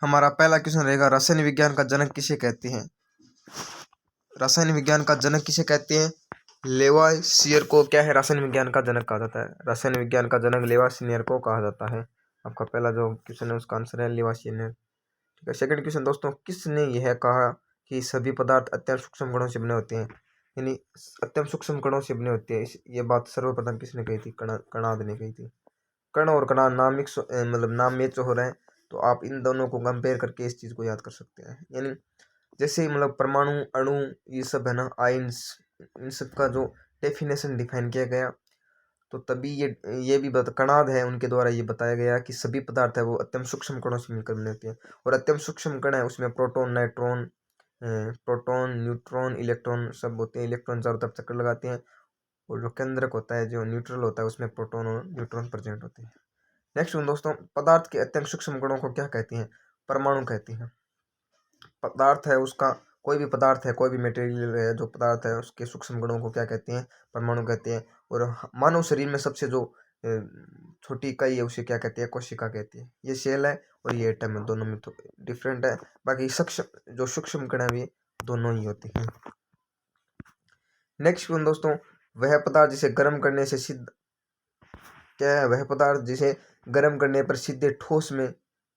हमारा पहला क्वेश्चन रहेगा, रसायन विज्ञान का जनक किसे कहते हैं। रसायन विज्ञान का जनक किसे कहते हैं? लेवासियर को क्या है, रसायन विज्ञान का जनक कहा जाता है। रसायन विज्ञान का जनक लेवासियर को कहा जाता है। आपका पहला जो क्वेश्चन है उसका आंसर है लेवासियर। ठीक है। सेकंड क्वेश्चन दोस्तों, किसने यह कहा कि सभी पदार्थ अत्यंत सूक्ष्म कणों से बने होते हैं, यानी अत्यंत सूक्ष्म कणों से बने होते हैं। ये बात सर्वप्रथम किसने कही थी? कणाद ने कही थी। कण और कणाद नाम मिक्स मतलब नाम मैच हो रहे हैं, तो आप इन दोनों को कंपेयर करके इस चीज को याद कर सकते हैं। यानी जैसे मतलब परमाणु, अणु, ये सब है ना, आयंस, इन सब का जो डेफिनेशन डिफाइन किया गया, तो तभी ये भी कणाद है, उनके द्वारा ये बताया गया कि सभी पदार्थ है वो अत्यंत सूक्ष्म कणों से मिलकर बने होते हैं। और अत्यंत सूक्ष्म कण है उसमें प्रोटॉन, न्यूट्रॉन, इलेक्ट्रॉन सब होते हैं। इलेक्ट्रॉन चारों तरफ चक्कर लगाते हैं, और जो केंद्रक होता है, जो न्यूट्रल होता है, उसमें प्रोटॉन और न्यूट्रॉन प्रेजेंट होते हैं। नेक्स्ट दोस्तों, पदार्थ के अत्यंत सूक्ष्म कणों को क्या कहते हैं? परमाणु कहते हैं। पदार्थ है उसका, कोई भी पदार्थ है, कोई भी मटेरियल है, जो पदार्थ है उसके सूक्ष्म कणों को क्या कहते हैं? परमाणु कहते हैं। और मानव शरीर में सबसे जो छोटी इकाई है उसे क्या कहते हैं? कोशिका कहते हैं। ये सेल है और ये एटम है, दोनों में तो डिफरेंट है। बाकी सूक्ष्म जो सूक्ष्म कण है वे दोनों ही होते हैं। नेक्स्ट दोस्तों, वह पदार्थ जिसे गर्म करने से सिद्ध, क्या है वह पदार्थ जिसे गर्म करने पर सीधे ठोस में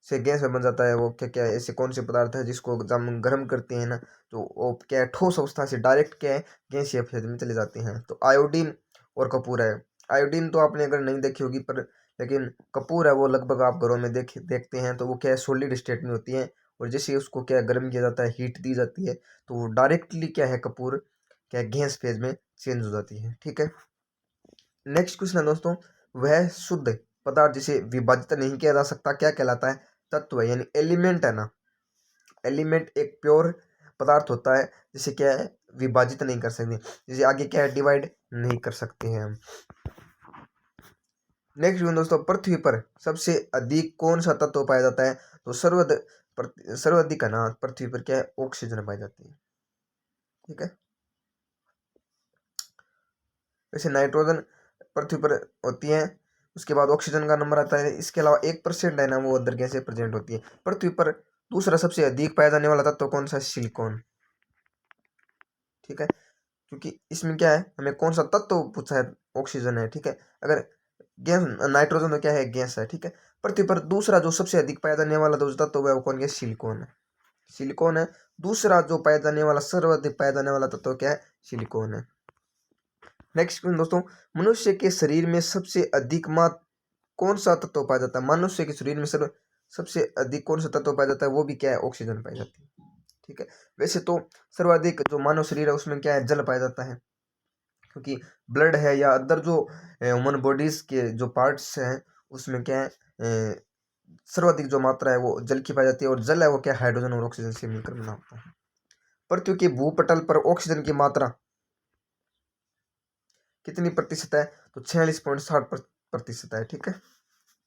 से गैस में बन जाता है, वो क्या क्या है? ऐसे कौन से पदार्थ है जिसको जब हम गर्म करते हैं ना, तो वो क्या है, ठोस अवस्था से डायरेक्ट क्या है, गैस या फेज में चले जाते हैं? तो आयोडीन और कपूर है। आयोडीन तो आपने अगर नहीं देखी होगी, पर लेकिन कपूर है वो लगभग आप घरों में देखते हैं, तो वो क्या है, सॉलिड स्टेट में होती है। और जैसे उसको क्या है, गर्म किया जाता है, हीट दी जाती है, तो वो डायरेक्टली क्या है, कपूर क्या है, गैस फेज में चेंज हो जाती है। ठीक है। नेक्स्ट क्वेश्चन है दोस्तों, वह शुद्ध पदार्थ जिसे विभाजित नहीं किया जा सकता क्या कहलाता है? तत्व, यानी एलिमेंट है ना। एलिमेंट एक प्योर पदार्थ होता है जिसे क्या है, विभाजित नहीं कर सकते, जिसे आगे क्या है, डिवाइड नहीं कर सकते हैं हम। नेक्स्ट दोस्तों, पृथ्वी पर सबसे अधिक कौन सा तत्व पाया जाता है? तो सर्वाधिक है ना, पृथ्वी पर क्या है, ऑक्सीजन पाई जाती है। ठीक है। वैसे नाइट्रोजन पृथ्वी पर होती है, उसके बाद ऑक्सीजन का नंबर आता है। इसके अलावा 1% है ना, वो अदर गैसें प्रेजेंट होती है। पृथ्वी पर दूसरा सबसे अधिक पाया जाने वाला तत्व कौन सा है? सिलिकॉन। ठीक है। क्योंकि इसमें क्या है, हमें कौन सा तत्व पूछा है? ऑक्सीजन है। ठीक है। अगर गैस, नाइट्रोजन तो क्या है, गैस है। ठीक है। पृथ्वी पर दूसरा जो सबसे अधिक पाया जाने वाला जो तत्व है वो कौन है? सिलिकॉन है। सिलिकॉन है दूसरा जो पाया जाने वाला, सर्वाधिक पाया जाने वाला तत्व क्या है? सिलिकॉन है। नेक्स्ट क्वेश्चन दोस्तों, मनुष्य के शरीर में सबसे अधिक मात्रा कौन सा तत्व पाया जाता है? मनुष्य के शरीर में सबसे अधिक कौन सा तत्व पाया जाता है? वो भी क्या है, ऑक्सीजन पाई जाती है। ठीक है। वैसे तो सर्वाधिक जो मानव शरीर है उसमें क्या है, जल पाया जाता है, क्योंकि ब्लड है या अदर जो ह्यूमन बॉडीज के जो पार्ट्स हैं उसमें क्या है, सर्वाधिक जो मात्रा है वो जल की पाई जाती है। और जल है वो क्या, हाइड्रोजन और ऑक्सीजन से मिलकर बना होता है। पृथ्वी के भूपटल पर ऑक्सीजन की मात्रा कितनी प्रतिशत है? तो 46.60% है। ठीक है।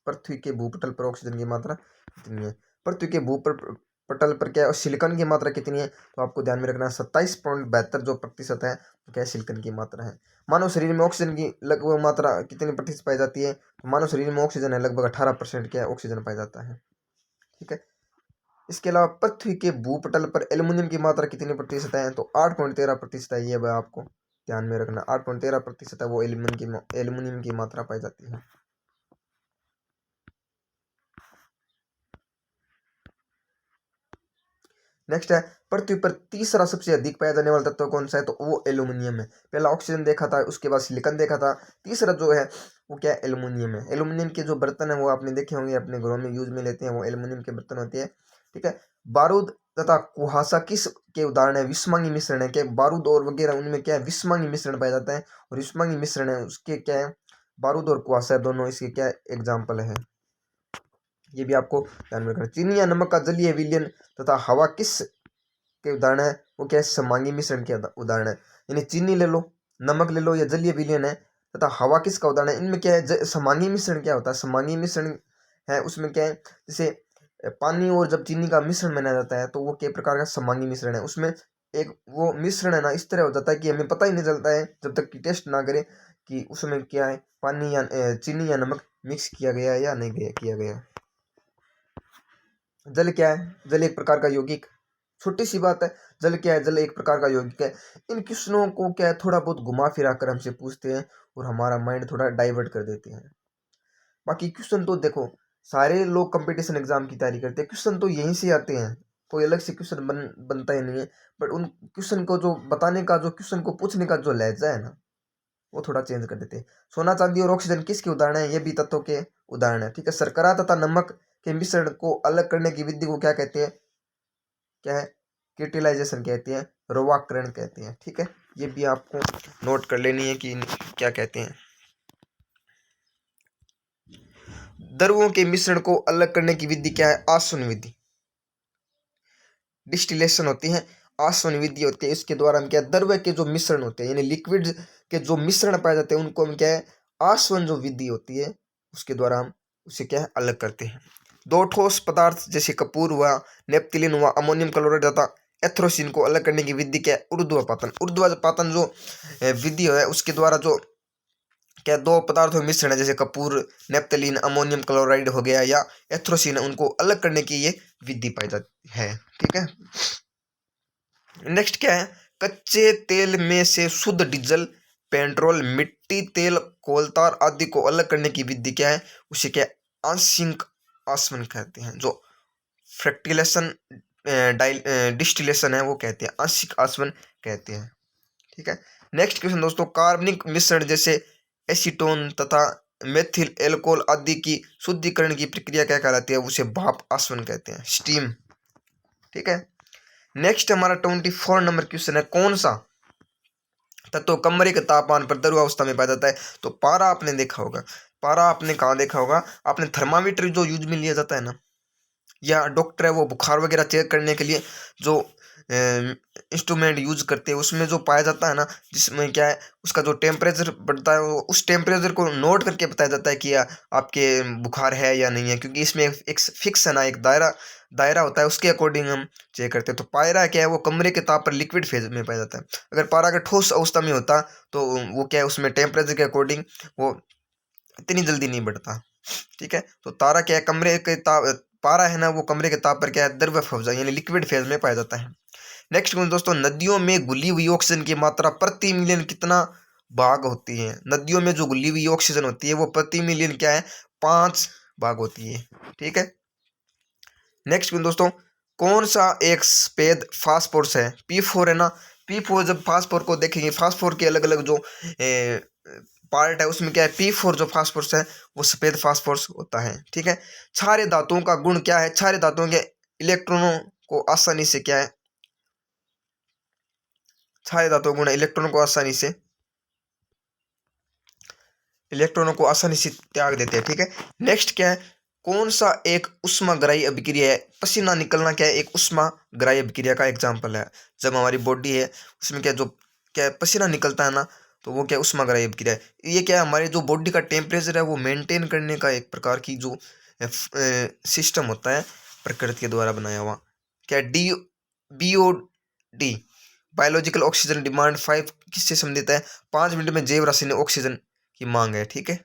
पृथ्वी के भूपटल पर ऑक्सीजन की मात्रा कितनी है? पृथ्वी के भूपटल पर क्या है, सिलिकॉन की मात्रा कितनी है? तो आपको ध्यान में रखना है 27.72 जो प्रतिशत है, तो क्या है, सिलिकॉन की मात्रा है। मानव शरीर में ऑक्सीजन की लगभग मात्रा कितनी प्रतिशत पाई जाती है? तो मानव शरीर में ऑक्सीजन है लगभग 18% क्या है, ऑक्सीजन पाया जाता है। ठीक है। इसके अलावा पृथ्वी के भूपटल पर एल्यूमिनियम की मात्रा कितनी प्रतिशत है? तो 8.13% है। ये आपको ध्यान में रखना, 8.13% है वो एल्यूमिनियम की मात्रा पाई जाती है। नेक्स्ट है, पृथ्वी पर तीसरा सबसे अधिक पाया जाने वाला तत्व कौन सा है? तो वो एल्यूमिनियम है। पहला ऑक्सीजन देखा था, उसके बाद सिलिकॉन देखा था, तीसरा जो है वो क्या है, एल्यूमिनियम है। एल्यूमिनियम के जो बर्तन है वो आपने देखे होंगे, अपने घरों में यूज में लेते हैं, वो एल्यूमिनियम के बर्तन होते हैं। ठीक है। बारूद तथा कुहासा किस के उदाहरण है? विषमांगी मिश्रण है। क्या बारूद और वगैरह उनमें क्या है, विषमांगी मिश्रण पाया जाता है, और विषमांगी मिश्रण है उसके क्या है, बारूद और कुहासा दोनों इसके क्या एग्जाम्पल है। ये भी आपको ध्यान में रखना। चीनी या नमक का जलीय विलयन तथा हवा किस के उदाहरण है? वो क्या है, समांगी मिश्रण के उदाहरण है। यानी चीनी ले लो, नमक ले लो, या जलीय विलयन है, तथा हवा किसका उदाहरण है? इनमें क्या है, समांगी मिश्रण क्या होता है? समांगी मिश्रण है उसमें क्या है, जैसे पानी और जब चीनी का मिश्रण बनाया जाता है, तो वो कई प्रकार का समांगी मिश्रण है। उसमें एक वो मिश्रण है ना, इस तरह हो जाता है कि हमें पता ही नहीं चलता है जब तक कि टेस्ट ना करे कि उसमें क्या है, पानी या चीनी या नमक मिक्स किया गया या नहीं किया गया। जल क्या है? जल एक प्रकार का यौगिक, छोटी सी बात है। जल क्या है? जल एक प्रकार का यौगिक है। इन क्वेश्चनों को क्या है, थोड़ा बहुत घुमा फिरा कर हमसे पूछते हैं और हमारा माइंड थोड़ा डाइवर्ट कर देते हैं। बाकी क्वेश्चन तो देखो, सारे लोग कंपटीशन एग्जाम की तैयारी करते हैं, क्वेश्चन तो यहीं से आते हैं, कोई अलग से क्वेश्चन बनता ही नहीं है। बट उन क्वेश्चन को जो बताने का, जो क्वेश्चन को पूछने का जो लहजा है ना, वो थोड़ा चेंज कर देते हैं। सोना चांदी और ऑक्सीजन किसके उदाहरण है? ये भी तत्वों के उदाहरण है, ठीक है। शर्करा तथा नमक के मिश्रण को अलग करने की विधि को क्या कहते हैं? क्या है? क्रिस्टलाइजेशन कहते हैं, रोवाकरण कहते हैं, ठीक है। ये भी आपको नोट कर लेनी है कि क्या कहते हैं। द्रवों के मिश्रण को अलग करने की विधि क्या है? आसवन विधि। डिस्टिलेशन होती है, आसवन विधि होती है। इसके द्वारा हम क्या, द्रव के जो मिश्रण होते हैं यानी लिक्विड के जो मिश्रण पाए जाते हैं उनको हम क्या है, आसवन जो विधि होती है उसके द्वारा हम उसे क्या है, अलग करते हैं। दो ठोस पदार्थ जैसे कपूर हुआ, नेप्थिलीन हुआ, अमोनियम क्लोराइड तथा एथ्रोसिन को अलग करने की विधि क्या है? ऊर्ध्वपातन। ऊर्ध्वपातन जो विधि है उसके द्वारा जो क्या, दो पदार्थों में मिश्रण है जैसे कपूर, नेप्थलीन, अमोनियम क्लोराइड हो गया या एथ्रोसिन, उनको अलग करने की ये विधि पाई जाती है, ठीक है। नेक्स्ट क्या है? कच्चे तेल में से शुद्ध डीजल, पेट्रोल, मिट्टी तेल, कोलतार आदि को अलग करने की विधि क्या है? उसे क्या, आंशिक आसवन कहते हैं। जो फ्रैक्टिलेशन डिस्टिलेशन है वो कहते हैं, आंशिक आसवन कहते हैं, ठीक है। नेक्स्ट क्वेश्चन दोस्तों, कार्बनिक मिश्रण जैसे एसीटोन तथा मेथिल एल्कोहल आदि की शुद्धिकरण की प्रक्रिया क्या कहलाती है? उसे भाप आसवन कहते हैं, स्टीम, ठीक है। नेक्स्ट हमारा 24 नंबर क्वेश्चन है, कौन सा तत्व कमरे के तापमान पर द्रव अवस्था में पाया जाता है? तो पारा आपने देखा होगा। पारा आपने कहाँ देखा होगा? आपने थर्मामीटर जो यूज में लिया जाता है ना, या डॉक्टर है वो बुखार वगैरह चेक करने के लिए जो इंस्ट्रूमेंट यूज करते हैं उसमें जो पाया जाता है ना, जिसमें क्या है, उसका जो टेम्परेचर बढ़ता है वो उस टेम्परेचर को नोट करके बताया जाता है कि आपके बुखार है या नहीं है, क्योंकि इसमें एक फिक्स है ना, एक दायरा दायरा होता है, उसके अकॉर्डिंग हम चेक करते हैं। तो पायरा क्या है, वो कमरे के ताप पर लिक्विड फेज में पाया जाता है। अगर पारा का ठोस अवस्था में होता तो वो क्या है, उसमें टेम्परेचर के अकॉर्डिंग वो इतनी जल्दी नहीं बढ़ता, ठीक है। तो तारा क्या है, कमरे के ताप, पारा है ना वो कमरे के ताप पर क्या है, द्रव फौजा यानी लिक्विड फेज में पाया जाता है। नेक्स्ट दोस्तों, नदियों में घुली हुई ऑक्सीजन की मात्रा प्रति मिलियन कितना भाग होती है? नदियों में जो घुली हुई ऑक्सीजन होती है वो प्रति मिलियन क्या है, 5 भाग होती है, ठीक है। नेक्स्ट दोस्तों, कौन सा एक सफेद फास्फोरस है? P4 है ना। P4 जब फास्फोर को देखेंगे, फास्फोर के अलग अलग जो पार्ट है उसमें क्या है, P4 जो फास्फोरस है वो सफेद फास्फोरस होता है, ठीक है। क्षारीय धातुओं का गुण क्या है? क्षारीय धातुओं के इलेक्ट्रॉनों को आसानी से क्या है, क्षारीय धातुओं गुण इलेक्ट्रॉनों को आसानी से त्याग देते हैं, ठीक है। नेक्स्ट क्या है, कौन सा एक उष्माग्राही अभिक्रिया है? पसीना निकलना क्या है, एक उष्माग्राही अभिक्रिया का एग्जाम्पल है। जब हमारी बॉडी है उसमें क्या, जो क्या है, पसीना निकलता है ना, तो वो क्या, उष्माग्राही अभिक्रिया है। ये क्या है, हमारी जो बॉडी का टेम्परेचर है वो मेंटेन करने का एक प्रकार की जो सिस्टम होता है प्रकृति के द्वारा बनाया हुआ। क्या, BOD, बायोलॉजिकल ऑक्सीजन डिमांड 5 किससे संबंधित है? 5 मिनट में जैव रासायनिक ऑक्सीजन की मांग है, ठीक है।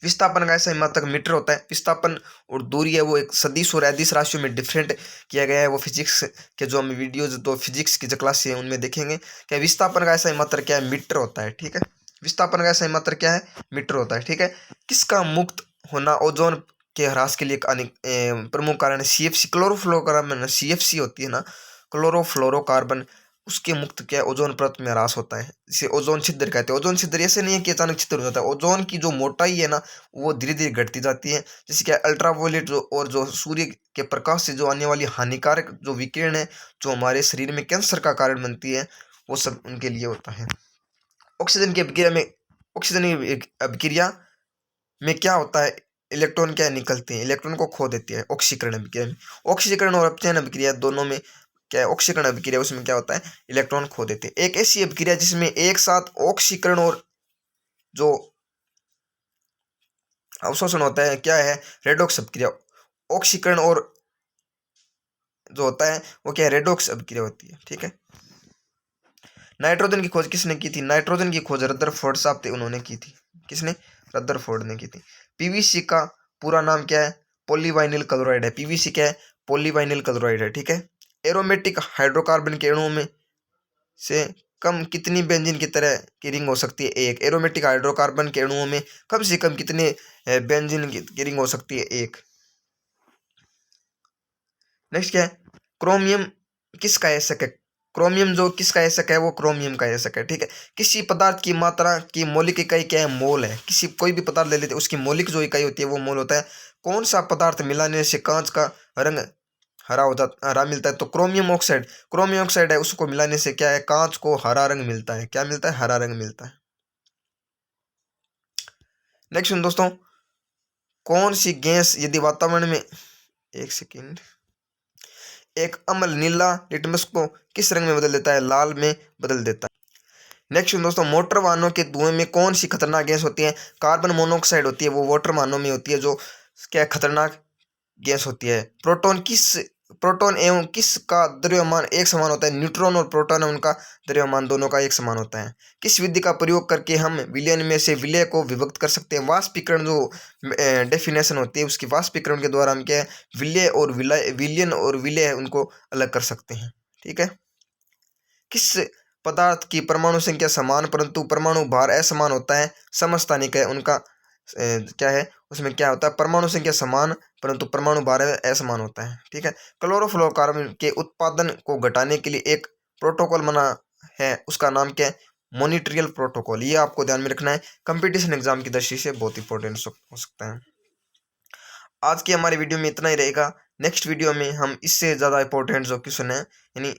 विस्थापन का ऐसा मात्रक मीटर होता है। विस्थापन और दूरी है वो एक सदिश और अदिश राशियों में डिफरेंट किया गया है। वो फिजिक्स के जो हम वीडियोज, तो फिजिक्स की जो क्लास है उनमें देखेंगे। क्या, विस्थापन का ऐसा मात्रक क्या है, मीटर होता है, ठीक है। विस्थापन का ऐसा मात्रक क्या है, मीटर होता है, ठीक है। किसका मुक्त होना ओजोन के ह्रास के लिए एक प्रमुख कारण है? CFC, क्लोरोफ्लोरोकार्बन, CFC होती है ना, क्लोरोफ्लोरोकार्बन, उसके मुक्त क्या है, ओजोन परत में ह्रास होता है, जिसे ओजोन छिद्र कहते हैं। ओजोन छिद्र ऐसे नहीं है कि अचानक छिद्र हो जाता है, ओजोन की जो मोटाई है ना वो धीरे धीरे घटती जाती है। जैसे क्या, अल्ट्रावायलेट जो और जो सूर्य के प्रकाश से जो आने वाली हानिकारक जो विकिरण है जो हमारे शरीर में कैंसर का कारण बनती है, वो सब उनके लिए होता है। ऑक्सीजन की अभिक्रिया में, ऑक्सीजन की अभिक्रिया में क्या होता है, इलेक्ट्रॉन क्या निकलते हैं, इलेक्ट्रॉन को खो देती है ऑक्सीकरण अभिक्रिया में। ऑक्सीकरण और अपचयन अभिक्रिया दोनों में क्या है, ऑक्सीकरण अभिक्रिया उसमें क्या होता है, इलेक्ट्रॉन खो देते हैं। एक ऐसी अभिक्रिया जिसमें एक साथ ऑक्सीकरण और जो अवशोषण होता है क्या है, रेडॉक्स अभिक्रिया। ऑक्सीकरण और जो होता है वो क्या है, रेडॉक्स अभिक्रिया होती है, ठीक है। नाइट्रोजन की खोज किसने की थी? नाइट्रोजन की खोज रदरफोर्ड साहब थे, उन्होंने की थी। किसने? रदरफोर्ड ने की थी। PVC का पूरा नाम क्या है? पॉलीवाइनिल क्लोराइड है। पीवीसी क्या है? पॉलीवाइनिल क्लोराइड है, ठीक है। एरोमेटिक हाइड्रोकार्बन के अणुओं में से कम कितनी बेंजीन की तरह की रिंग हो सकती है? एक। एरोमेटिक हाइड्रोकार्बन के अणुओं में कम से कम कितने बेंजीन की रिंग हो सकती है? एक। नेक्स्ट क्या है? क्रोमियम किसका एसक है? क्रोमियम जो किसका एसक है? वो क्रोमियम का एसक है, ठीक है। किसी पदार्थ की मात्रा की मौलिक इकाई क्या है? मोल है। किसी कोई भी पदार्थ ले लेते हैं, उसकी मौलिक जो इकाई होती है वो मोल होता है। कौन सा पदार्थ मिलाने से कांच का रंग हरा मिलता है? तो क्रोमियम ऑक्साइड। क्रोमियम ऑक्साइड है, उसको मिलाने से क्या है? कांच को हरा रंग मिलता है। क्या मिलता है? हरा रंग मिलता है। नेक्स्ट दोस्तों, कौन सी गैस यदि वातावरण में, एक सेकेंड, एक अम्ल नीला लिटमस को किस रंग में बदल देता है? लाल में बदल देता है। नेक्स्ट दोस्तों, मोटर वाहनों के धुएं में कौन सी खतरनाक गैस होती है? कार्बन मोनोऑक्साइड होती है, वो वाटर वाहनों में होती है, जो क्या खतरनाक गैस होती है। प्रोटॉन एवं किस का द्रव्यमान एक समान होता है? न्यूट्रॉन और प्रोटॉन है, उनका द्रव्यमान दोनों का एक समान होता है। किस विधि का प्रयोग करके हम विलयन में से विलय को विभक्त कर सकते हैं? वाष्पीकरण जो डेफिनेशन होती है, उसकी वाष्पीकरण के द्वारा हम क्या है? विलय और विलयन और विलय उनको अलग कर सकते हैं, ठीक है। किस पदार्थ की परमाणु संख्या समान परंतु परमाणु भार असमान होता है? समस्थानिक है, उनका क्या है? उसमें क्या होता है? परमाणु संख्या समान परंतु परमाणु भार असमान होता है, ठीक है। क्लोरोफ्लोरोकार्बन के उत्पादन को घटाने के लिए एक प्रोटोकॉल बना है, उसका नाम क्या है? Montreal protocol. ये आपको ध्यान में रखना है, कंपटीशन एग्जाम की दृष्टि से बहुत इंपॉर्टेंट हो सकता है। आज की हमारी वीडियो में इतना ही रहेगा। नेक्स्ट वीडियो में हम इससे ज़्यादा इंपॉर्टेंट जो क्वेश्चन है, यानी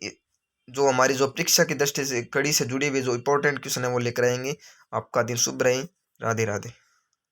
जो हमारी जो परीक्षा की दृष्टि से कड़ी से जुड़े हुए जो इंपॉर्टेंट क्वेश्चन है वो लेकर आएंगे। आपका दिन शुभ रहे। राधे राधे।